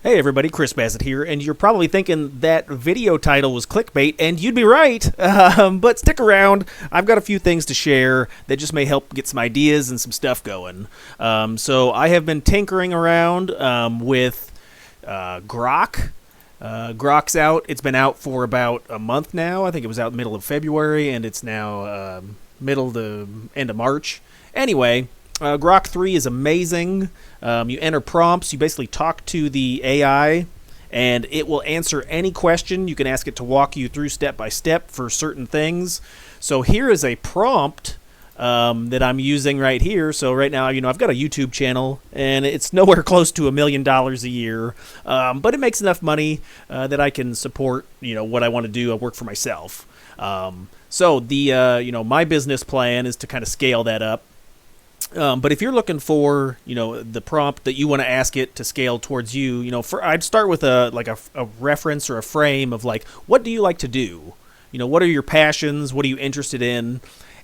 Hey everybody, Chris Bassett here, and you're probably thinking that video title was clickbait, and you'd be right, but stick around. I've got a few things to share that just may help get some ideas and some stuff going. So I have been tinkering around with Grok. Grok's out. It's been out for about a month now. I think it was out middle of February, and it's now middle to end of March. Anyway, Grok 3 is amazing. You enter prompts. You basically talk to the AI, and it will answer any question. You can ask it to walk you through step by step for certain things. So here is a prompt that I'm using right here. So right now, I've got a YouTube channel, and it's nowhere close to $1 million a year, but it makes enough money that I can support, what I want to do. I work for myself. So the, my business plan is to kind of scale that up. But if you're looking for, the prompt that you want to ask it to scale towards you, I'd start with a reference or a frame of what do you like to do? What are your passions? What are you interested in?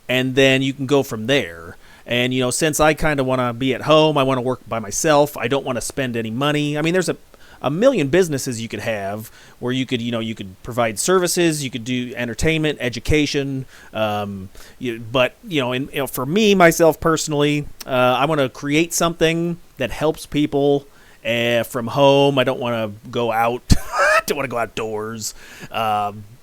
And then you can go from there. And, since I kind of want to be at home, I want to work by myself. I don't want to spend any money. I mean, there's a million businesses you could have where you could, you could provide services, you could do entertainment, education. But for me, myself personally, I want to create something that helps people from home. I don't want to go out. I don't want to go outdoors,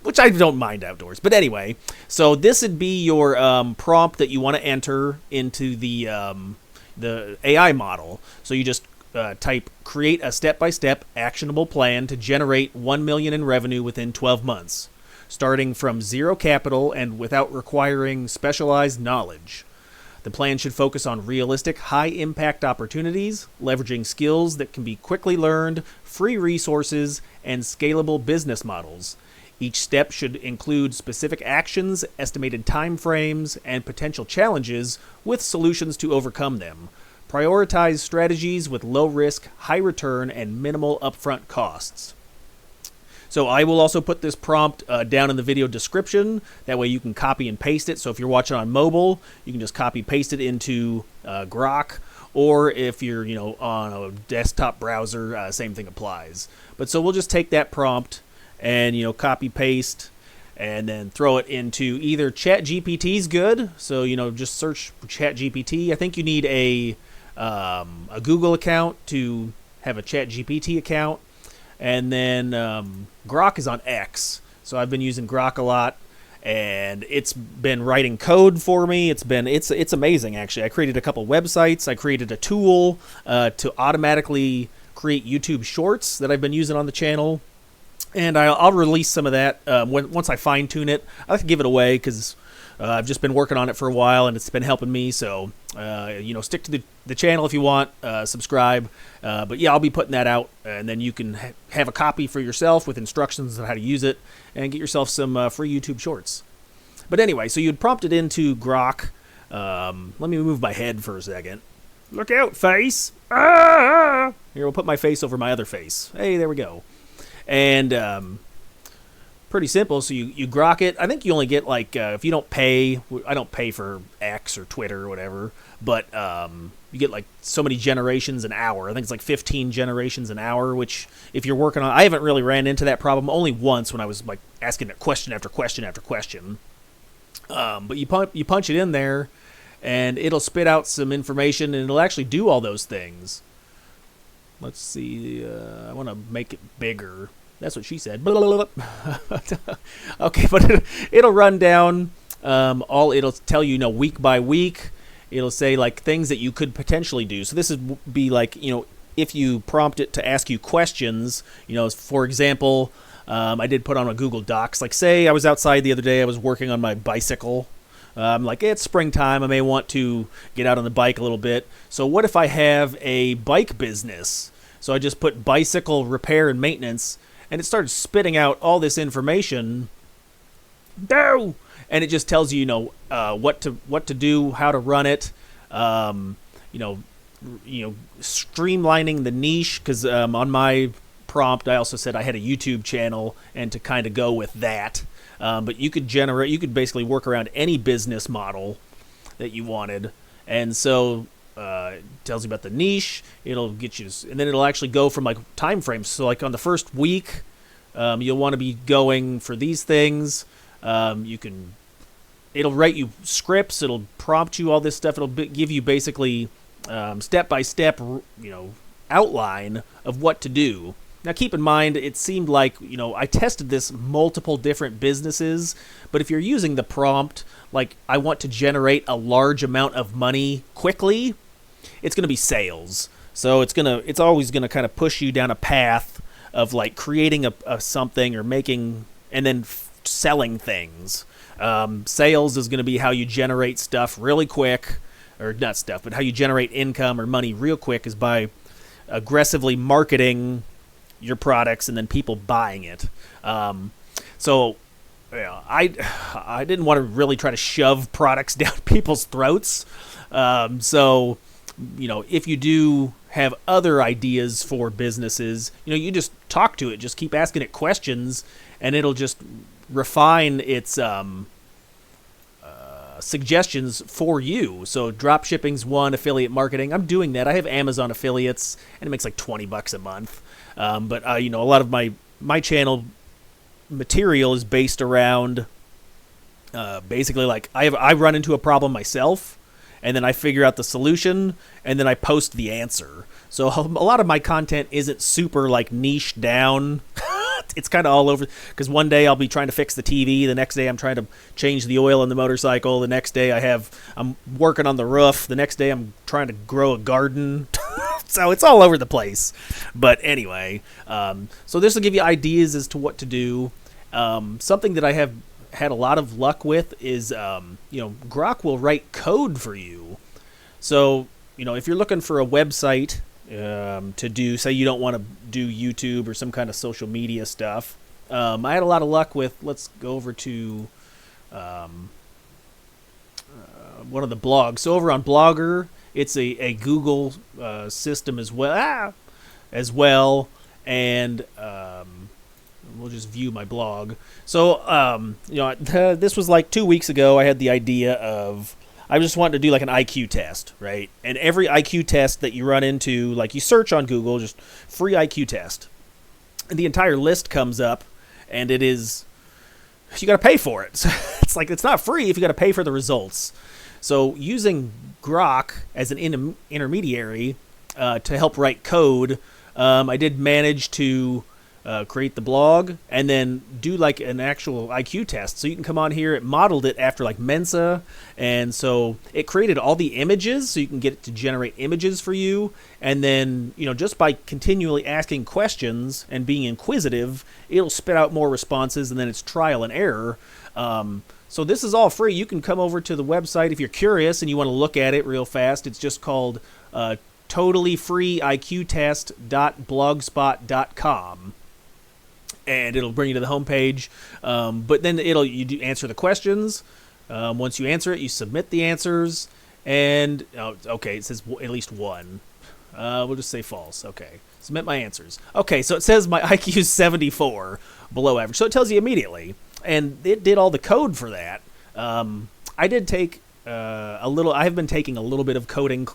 which I don't mind outdoors. But anyway, so this would be your prompt that you want to enter into the AI model. So you just type create a step-by-step actionable plan to generate $1 million in revenue within 12 months, starting from zero capital and without requiring specialized knowledge. The plan should focus on realistic, high-impact opportunities, leveraging skills that can be quickly learned, free resources, and scalable business models. Each step should include specific actions, estimated timeframes, and potential challenges with solutions to overcome them. Prioritize strategies with low risk, high return, and minimal upfront costs. So I will also put this prompt down in the video description. That way you can copy and paste it. So if you're watching on mobile, you can just copy paste it into Grok. Or if you're on a desktop browser, same thing applies. But so we'll just take that prompt and copy paste and then throw it into either ChatGPT's good. So just search ChatGPT. I think you need a Google account to have a ChatGPT account, and then Grok is on X. So I've been using Grok a lot, and it's been writing code for me. It's amazing actually. I created a couple websites. I created a tool to automatically create YouTube shorts that I've been using on the channel, and I'll release some of that once I fine tune it. I like to give it away because I've just been working on it for a while, and it's been helping me. So, stick to the channel if you want, subscribe. But yeah, I'll be putting that out, and then you can have a copy for yourself with instructions on how to use it and get yourself some free YouTube shorts. But anyway, so you'd prompt it into Grok. Let me move my head for a second. Look out, face. Ah! Here, we'll put my face over my other face. Hey, there we go. And pretty simple. So you Grok it. I think you only get if you don't pay, I don't pay for X or Twitter or whatever, but you get so many generations an hour. I think it's 15 generations an hour, which if you're working on, I haven't really ran into that problem, only once when I was asking it question after question after question. But you punch it in there, and it'll spit out some information, and it'll actually do all those things. Let's see. I want to make it bigger. That's what she said. Okay, but it'll run down it'll tell you, week by week. It'll say things that you could potentially do. So this would be if you prompt it to ask you questions, for example, I did put on a Google Docs. Say I was outside the other day, I was working on my bicycle. It's springtime, I may want to get out on the bike a little bit. So what if I have a bike business? So I just put bicycle repair and maintenance, and it started spitting out all this information. No! And it just tells you, what to do, how to run it, streamlining the niche. Because on my prompt, I also said I had a YouTube channel, and to kind of go with that. But you could basically work around any business model that you wanted. And so tells you about the niche. It'll get you, and then it'll actually go from like time frames. So like on the first week, you'll want to be going for these things. It'll write you scripts. It'll prompt you all this stuff. It'll give you basically step by step, outline of what to do. Now, keep in mind, it seemed like, I tested this multiple different businesses, but if you're using the prompt, like, I want to generate a large amount of money quickly, it's going to be sales. So it's always going to kind of push you down a path of, like, creating a something or making, and then selling things. Sales is going to be how you generate stuff really quick, or not stuff, but how you generate income or money real quick is by aggressively marketing your products and then people buying it. So I didn't want to really try to shove products down people's throats. So if you do have other ideas for businesses, you just talk to it, just keep asking it questions, and it'll just refine its suggestions for you. So drop shipping's one, affiliate marketing. I'm doing that. I have Amazon affiliates, and it makes like $20 a month. But a lot of my channel material is based around basically like I run into a problem myself, and then I figure out the solution, and then I post the answer. So a lot of my content isn't super like niche down. It's kind of all over, because one day I'll be trying to fix the TV, the next day I'm trying to change the oil in the motorcycle, the next day I'm working on the roof, the next day I'm trying to grow a garden. So it's all over the place. But anyway, so this will give you ideas as to what to do. Something that I have had a lot of luck with is, Grok will write code for you. So, if you're looking for a website to do, say you don't want to do YouTube or some kind of social media stuff, I had a lot of luck with, let's go over to one of the blogs. So over on Blogger, it's a Google system as well, and we'll just view my blog. So, this was like 2 weeks ago. I had the idea of, I just wanted to do like an IQ test, right? And every IQ test that you run into, like you search on Google, just free IQ test, and the entire list comes up, and it is, you got to pay for it. So it's like, it's not free if you got to pay for the results. So using Grok as an intermediary to help write code, I did manage to create the blog and then do like an actual IQ test. So you can come on here. It modeled it after like Mensa, and so it created all the images, so you can get it to generate images for you. And then just by continually asking questions and being inquisitive, it'll spit out more responses, and then it's trial and error. So this is all free. You can come over to the website if you're curious and you want to look at it real fast. It's just called totallyfreeiqtest.blogspot.com. And it'll bring you to the homepage. But then you do answer the questions. Once you answer it, you submit the answers. And, it says at least one. We'll just say false. Okay. Submit my answers. Okay, so it says my IQ is 74, below average. So it tells you immediately. And it did all the code for that. I did take I have been taking a little bit of coding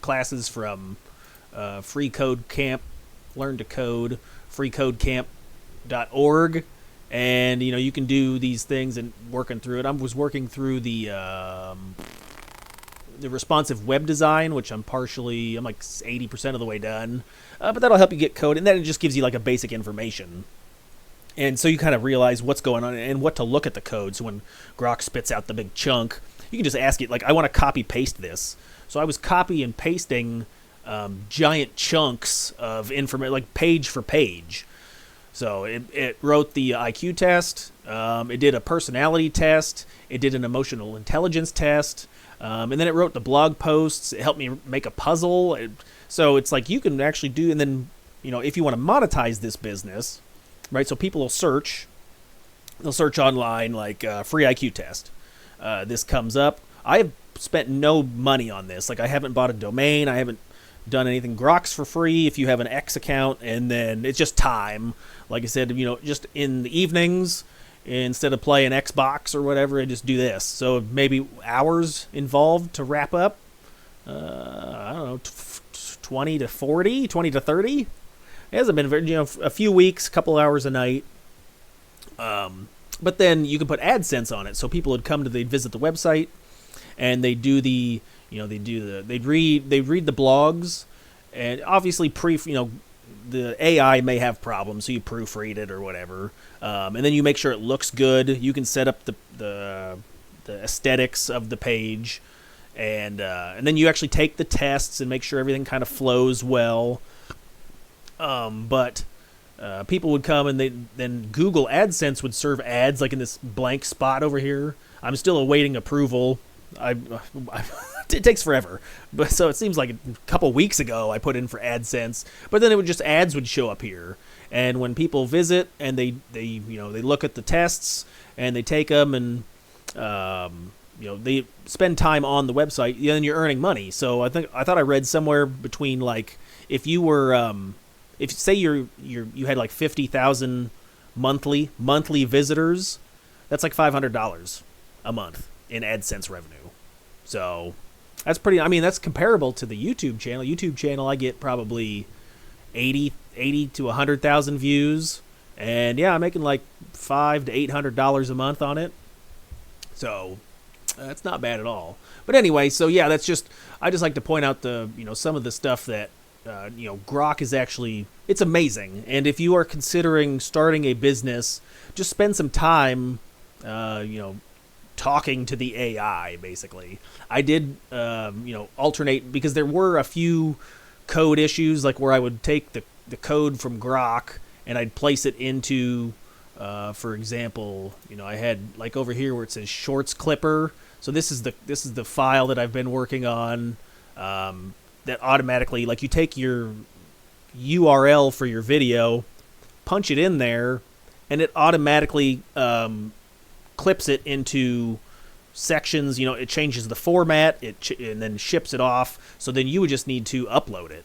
classes from Free Code Camp, Learn to Code, freecodecamp.org, and you can do these things and working through it. I was working through the responsive web design, which I'm like 80% of the way done, but that'll help you get code, and then it just gives you like a basic information. And so you kind of realize what's going on and what to look at the code. So when Grok spits out the big chunk, you can just ask it, like, I want to copy paste this. So I was copy and pasting giant chunks of information, like page for page. So it wrote the IQ test. It did a personality test. It did an emotional intelligence test. And then it wrote the blog posts. It helped me make a puzzle. So it's like you can actually do, and then, if you want to monetize this business, right? So people will search. They'll search online like free IQ test. This comes up. I have spent no money on this. Like I haven't bought a domain. I haven't done anything. Grok's for free if you have an X account, and then it's just time. Like I said, just in the evenings, instead of playing Xbox or whatever, I just do this. So maybe hours involved to wrap up. I don't know, 20 to 40, 20 to 30. It hasn't been very, a few weeks, a couple hours a night. But then you can put AdSense on it, so people would come to, they'd visit the website, and they do the, they'd read the blogs, and obviously the AI may have problems, so you proofread it or whatever, and then you make sure it looks good. You can set up the aesthetics of the page, and then you actually take the tests and make sure everything kind of flows well. But people would come, and then Google AdSense would serve ads like in this blank spot over here. I'm still awaiting approval. It takes forever, but so it seems like a couple weeks ago I put in for AdSense, but then ads would show up here, and when people visit and they look at the tests and they take them and they spend time on the website, then you're earning money. So I thought I read somewhere between, like, if you were if say you had like 50,000 monthly visitors, that's like $500 a month in AdSense revenue. So that's that's comparable to the YouTube channel. YouTube channel, I get probably 80 to 100,000 views, and yeah, I'm making like $500 to $800 a month on it. So that's not bad at all. But anyway, so yeah, I just like to point out some of the stuff that Grok is actually, it's amazing. And if you are considering starting a business, just spend some time, talking to the AI, basically. I did, alternate, because there were a few code issues, like where I would take the code from Grok and I'd place it into, for example, I had like over here where it says Shorts Clipper. So this is the file that I've been working on, that automatically, like, you take your URL for your video, punch it in there, and it automatically clips it into sections. It changes the format, and then ships it off. So then you would just need to upload it.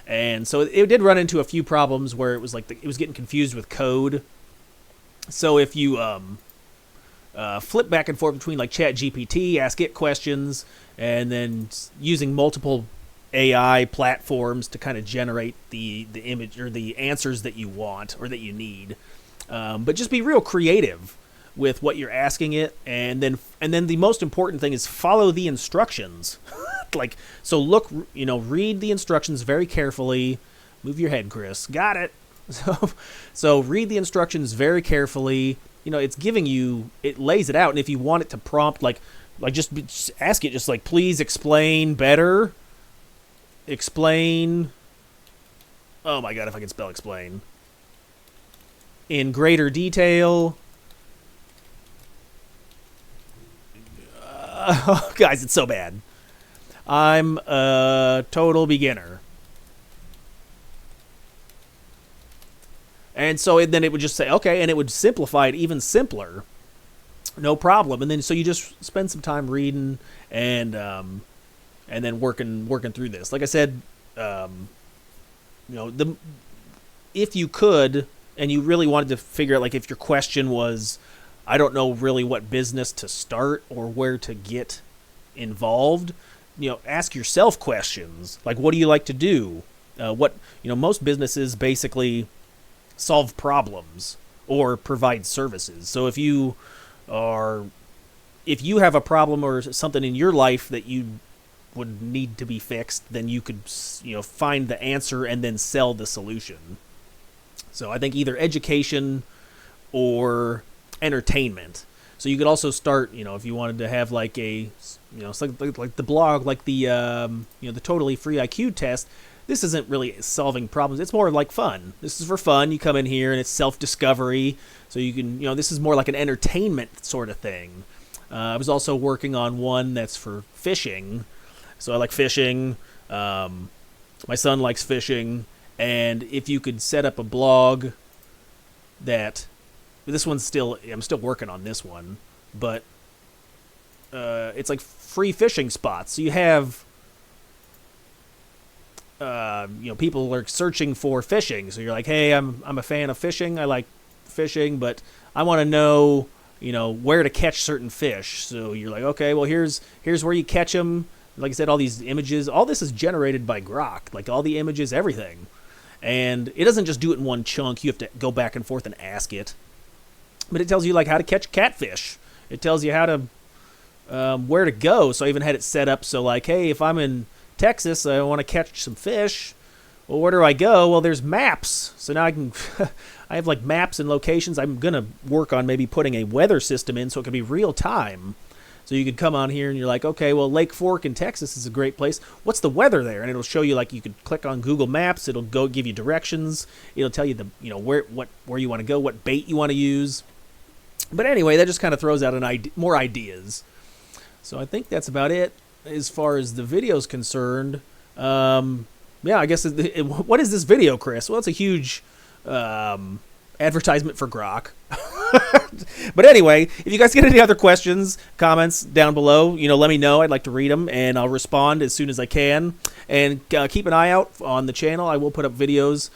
And so it did run into a few problems where it was like it was getting confused with code. So if you flip back and forth between like ChatGPT, ask it questions, and then using multiple AI platforms to kind of generate the image or the answers that you want or that you need, but just be real creative with what you're asking it, and then the most important thing is follow the instructions. Read the instructions very carefully. Move your head, Chris. Got it. So read the instructions very carefully. It's giving you, it lays it out, and if you want it to prompt, just ask it, just like, please explain better. Explain. Oh my god, if I can spell explain. In greater detail. Guys, it's so bad. I'm a total beginner. And so then it would just say, okay, and it would simplify it even simpler. No problem. And then so you just spend some time reading and then working through this. Like I said, if you could, and you really wanted to figure out, like, if your question was, I don't know really what business to start or where to get involved, ask yourself questions like, what do you like to do? Most businesses basically solve problems or provide services. So if you have a problem or something in your life that you would need to be fixed, then you could find the answer and then sell the solution. So I think either education or entertainment. So you could also start, if you wanted to have like a, it's like the blog, like the the totally free IQ test. This isn't really solving problems. It's more like fun. This is for fun. You come in here and it's self-discovery. So you can, this is more like an entertainment sort of thing. I was also working on one that's for fishing. So I like fishing. My son likes fishing. And if you could set up a blog that, this one's I'm still working on this one, but it's like free fishing spots. So you have, people are searching for fishing. So you're like, hey, I'm a fan of fishing. I like fishing, but I want to know, where to catch certain fish. So you're like, okay, well, here's where you catch them. Like I said, all these images, all this is generated by Grok, like all the images, everything. And it doesn't just do it in one chunk. You have to go back and forth and ask it. But it tells you like how to catch catfish. It tells you how to where to go. So I even had it set up so like, hey, if I'm in Texas, I want to catch some fish. Well, where do I go? Well, there's maps. So now I can, I have like maps and locations. I'm going to work on maybe putting a weather system in so it can be real time. So you could come on here and you're like, okay, well, Lake Fork in Texas is a great place. What's the weather there? And it'll show you, like, you could click on Google Maps. It'll go give you directions. It'll tell you where you want to go, what bait you want to use. But anyway, that just kind of throws out more ideas. So I think that's about it as far as the video's concerned. Yeah, I guess what is this video, Chris? Well, it's a huge advertisement for Grok. But anyway, if you guys get any other questions, comments down below, let me know. I'd like to read them, and I'll respond as soon as I can. And keep an eye out on the channel. I will put up videos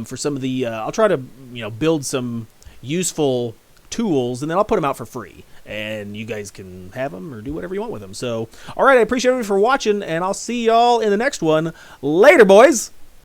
for some of the. I'll try to build some useful tools, and then I'll put them out for free. And you guys can have them or do whatever you want with them. So, all right, I appreciate everybody for watching, and I'll see y'all in the next one. Later, boys.